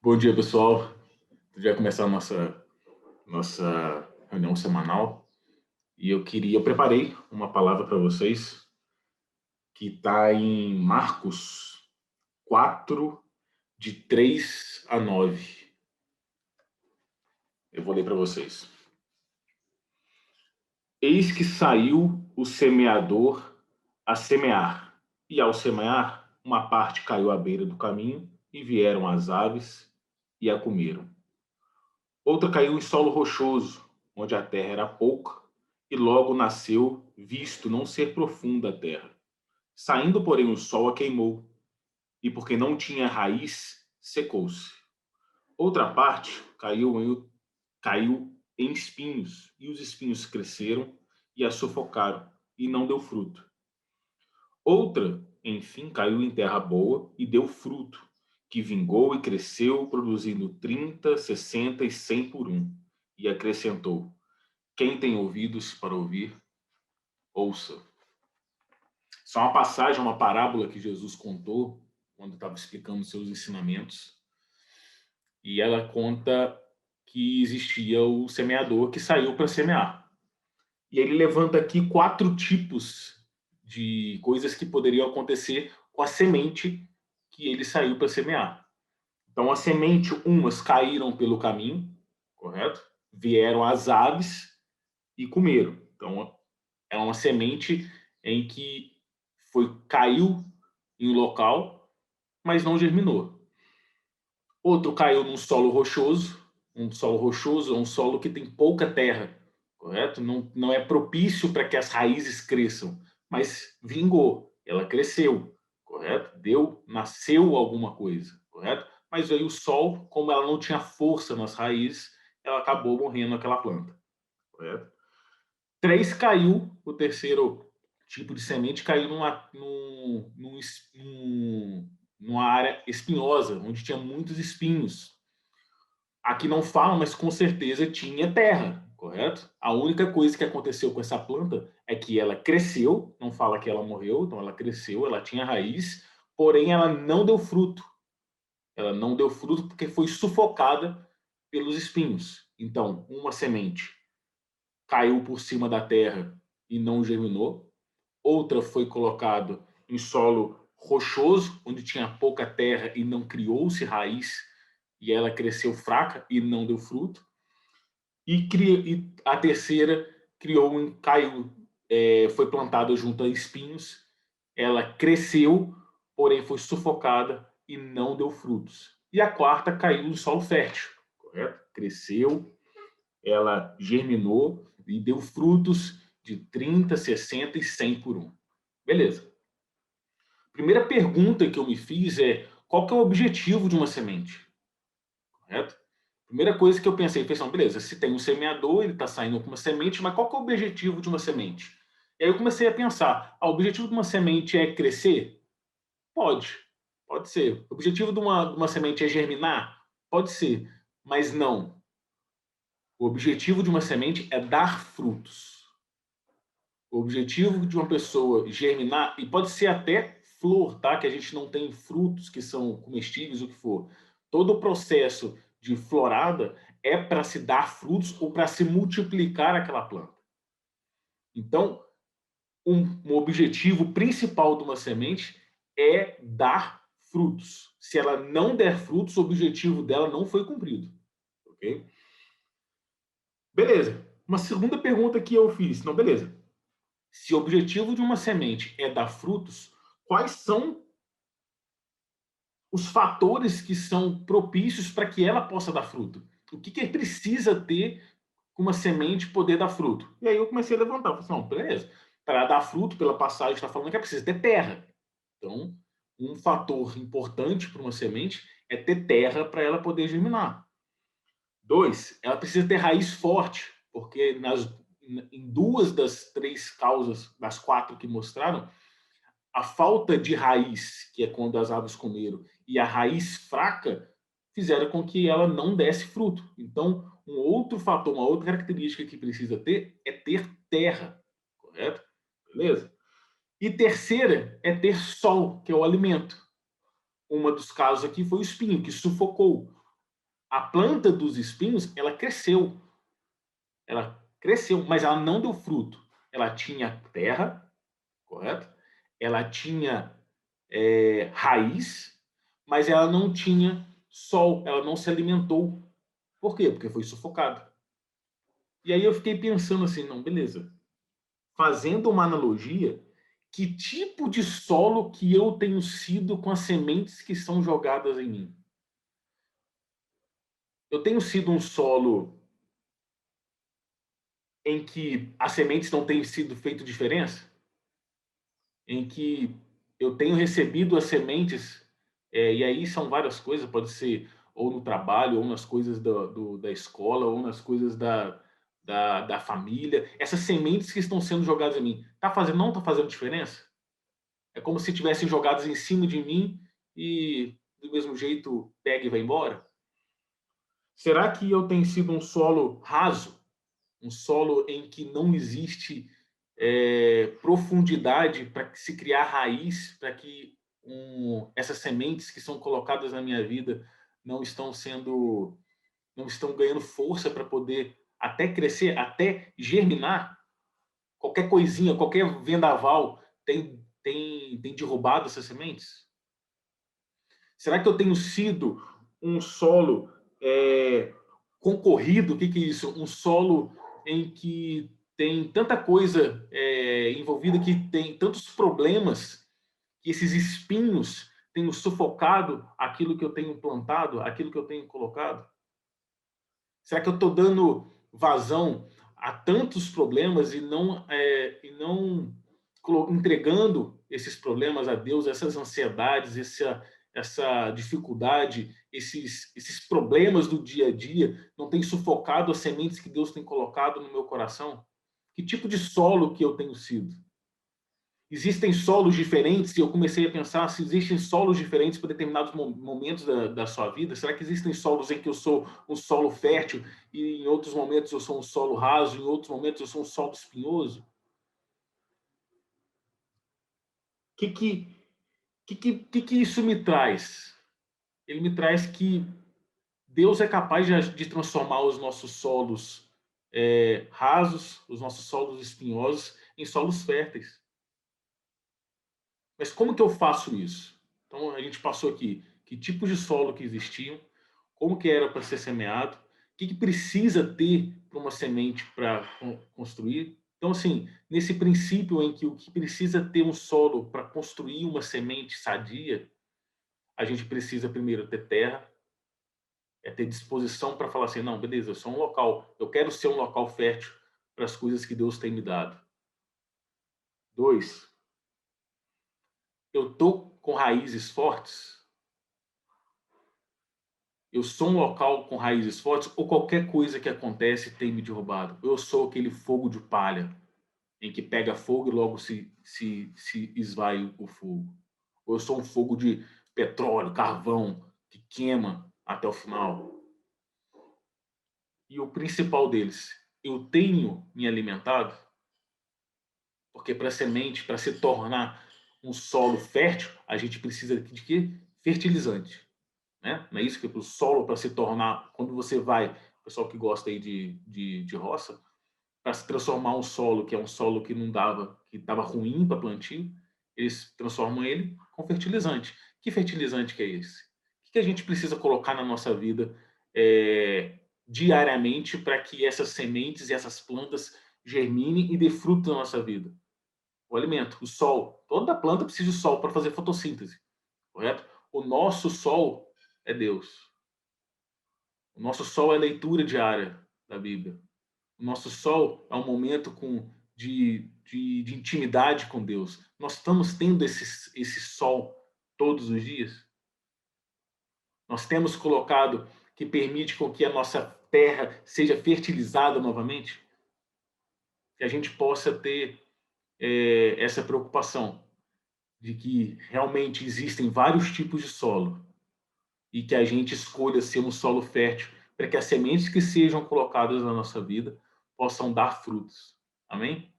Bom dia, pessoal. Já vai começar a nossa reunião semanal e eu preparei uma palavra para vocês que está em Marcos 4, de 3 a 9. Eu vou ler para vocês. Eis que saiu o semeador a semear, e ao semear, uma parte caiu à beira do caminho, e vieram as aves e a comeram. Outra caiu em solo rochoso, onde a terra era pouca, e logo nasceu, visto não ser profunda a terra. Saindo, porém, o sol a queimou, e porque não tinha raiz, secou-se. Outra parte caiu em espinhos, e os espinhos cresceram e a sufocaram, e não deu fruto. Outra, enfim, caiu em terra boa e deu fruto, que vingou e cresceu, produzindo 30, 60 e 100 por um. E acrescentou: quem tem ouvidos para ouvir, ouça. Isso é uma passagem, uma parábola que Jesus contou quando estava explicando seus ensinamentos. E ela conta que existia o semeador que saiu para semear. E ele levanta aqui 4 tipos de coisas que poderiam acontecer com a semente que ele saiu para semear. Então, a semente, umas caíram pelo caminho, correto? Vieram as aves e comeram. Então, é uma semente em que caiu em um local, mas não germinou. Outro caiu num solo rochoso. Um solo rochoso é um solo que tem pouca terra, correto? Não é propício para que as raízes cresçam, mas vingou, ela cresceu, correto? Nasceu alguma coisa, correto? Mas aí o sol, como ela não tinha força nas raízes, ela acabou morrendo aquela planta, correto? 3 caiu, o terceiro tipo de semente caiu numa área espinhosa, onde tinha muitos espinhos. Aqui não fala, mas com certeza tinha terra, correto? A única coisa que aconteceu com essa planta é que ela cresceu, não fala que ela morreu, então ela cresceu, ela tinha raiz, porém ela não deu fruto. Ela não deu fruto porque foi sufocada pelos espinhos. Então, uma semente caiu por cima da terra e não germinou. Outra foi colocada em solo rochoso, onde tinha pouca terra e não criou-se raiz, e ela cresceu fraca e não deu fruto. E a terceira foi plantada junto a espinhos, ela cresceu, porém foi sufocada e não deu frutos. E a quarta caiu no solo fértil, correto? Cresceu, ela germinou e deu frutos de 30, 60 e 100 por um. Beleza. Primeira pergunta que eu me fiz é: qual que é o objetivo de uma semente? Correto? Primeira coisa que eu pensei, beleza, se tem um semeador, ele está saindo com uma semente, mas qual que é o objetivo de uma semente? E aí eu comecei a pensar: o objetivo de uma semente é crescer? Pode, pode ser. O objetivo de uma semente é germinar? Pode ser, mas não. O objetivo de uma semente é dar frutos. O objetivo de uma pessoa germinar, e pode ser até flor, tá? Que a gente não tem frutos que são comestíveis, o que for. Todo o processo de florada é para se dar frutos ou para se multiplicar aquela planta. Então, um objetivo principal de uma semente é dar frutos. Se ela não der frutos, o objetivo dela não foi cumprido. Ok? Beleza. Uma segunda pergunta que eu fiz. Não, beleza. Se o objetivo de uma semente é dar frutos, quais são os fatores que são propícios para que ela possa dar fruto? O que precisa ter com uma semente poder dar fruto? E aí eu comecei a levantar. Falei assim, não, beleza. Para dar fruto, pela passagem, está falando que é preciso ter terra. Então, um fator importante para uma semente é ter terra para ela poder germinar. 2, ela precisa ter raiz forte, porque em 2 das 3 causas, das 4 que mostraram, a falta de raiz, que é quando as aves comeram, e a raiz fraca, fizeram com que ela não desse fruto. Então, um outro fator, uma outra característica que precisa ter é ter terra, correto? Beleza? E terceira é ter sol, que é o alimento. Uma dos casos aqui foi o espinho, que sufocou. A planta dos espinhos, ela cresceu. Ela cresceu, mas ela não deu fruto. Ela tinha terra, correto? Ela tinha raiz, mas ela não tinha sol, ela não se alimentou. Por quê? Porque foi sufocada. E aí eu fiquei pensando assim, não, beleza. Fazendo uma analogia, que tipo de solo que eu tenho sido com as sementes que são jogadas em mim? Eu tenho sido um solo em que as sementes não têm sido feito diferença? Em que eu tenho recebido as sementes, e aí são várias coisas, pode ser ou no trabalho, ou nas coisas da escola, ou nas coisas da família. Essas sementes que estão sendo jogadas em mim, não está fazendo diferença? É como se tivessem jogadas em cima de mim e, do mesmo jeito, pega e vai embora? Será que eu tenho sido um solo raso? Um solo em que não existe profundidade para se criar raiz, para que essas sementes que são colocadas na minha vida não estão sendo, não estão ganhando força para poder até crescer, até germinar? Qualquer coisinha, qualquer vendaval tem derrubado essas sementes? Será que eu tenho sido um solo concorrido? O que é isso? Um solo em que tem tanta coisa envolvida, que tem tantos problemas, que esses espinhos têm sufocado aquilo que eu tenho plantado, aquilo que eu tenho colocado? Será que eu estou dando vazão a tantos problemas e não entregando esses problemas a Deus, essas ansiedades, essa dificuldade, esses problemas do dia a dia, não tem sufocado as sementes que Deus tem colocado no meu coração? Que tipo de solo que eu tenho sido? Existem solos diferentes, e eu comecei a pensar se existem solos diferentes para determinados momentos da sua vida. Será que existem solos em que eu sou um solo fértil e em outros momentos eu sou um solo raso, em outros momentos eu sou um solo espinhoso? O que isso me traz? Ele me traz que Deus é capaz de transformar os nossos solos rasos, os nossos solos espinhosos, em solos férteis. Mas como que eu faço isso? Então, a gente passou aqui que tipos de solo que existiam, como que era para ser semeado, o que precisa ter para uma semente para construir. Então, assim, nesse princípio em que o que precisa ter um solo para construir uma semente sadia, a gente precisa primeiro ter terra, ter disposição para falar assim, não, beleza, eu sou um local, eu quero ser um local fértil para as coisas que Deus tem me dado. 2, eu tô com raízes fortes? Eu sou um local com raízes fortes, ou qualquer coisa que acontece tem me derrubado? Eu sou aquele fogo de palha em que pega fogo e logo se esvai o fogo? Ou eu sou um fogo de petróleo, carvão, que queima até o final? E o principal deles, eu tenho me alimentado? Porque para a semente, para se tornar um solo fértil, a gente precisa de quê? Fertilizante. Né? Não é isso que o solo, para se tornar, quando você vai, pessoal que gosta aí de roça, para se transformar um solo que é um solo que não dava, que estava ruim para plantio, eles transformam ele com fertilizante. Que fertilizante que é esse? O que a gente precisa colocar na nossa vida diariamente para que essas sementes e essas plantas germinem e dê fruto na nossa vida? O alimento, o sol. Toda planta precisa de sol para fazer fotossíntese, correto? O nosso sol é Deus. O nosso sol é a leitura diária da Bíblia. O nosso sol é um momento de intimidade com Deus. Nós estamos tendo esse sol todos os dias? Nós temos colocado que permite com que a nossa terra seja fertilizada novamente? Que a gente possa ter essa preocupação de que realmente existem vários tipos de solo e que a gente escolha ser um solo fértil para que as sementes que sejam colocadas na nossa vida possam dar frutos. Amém?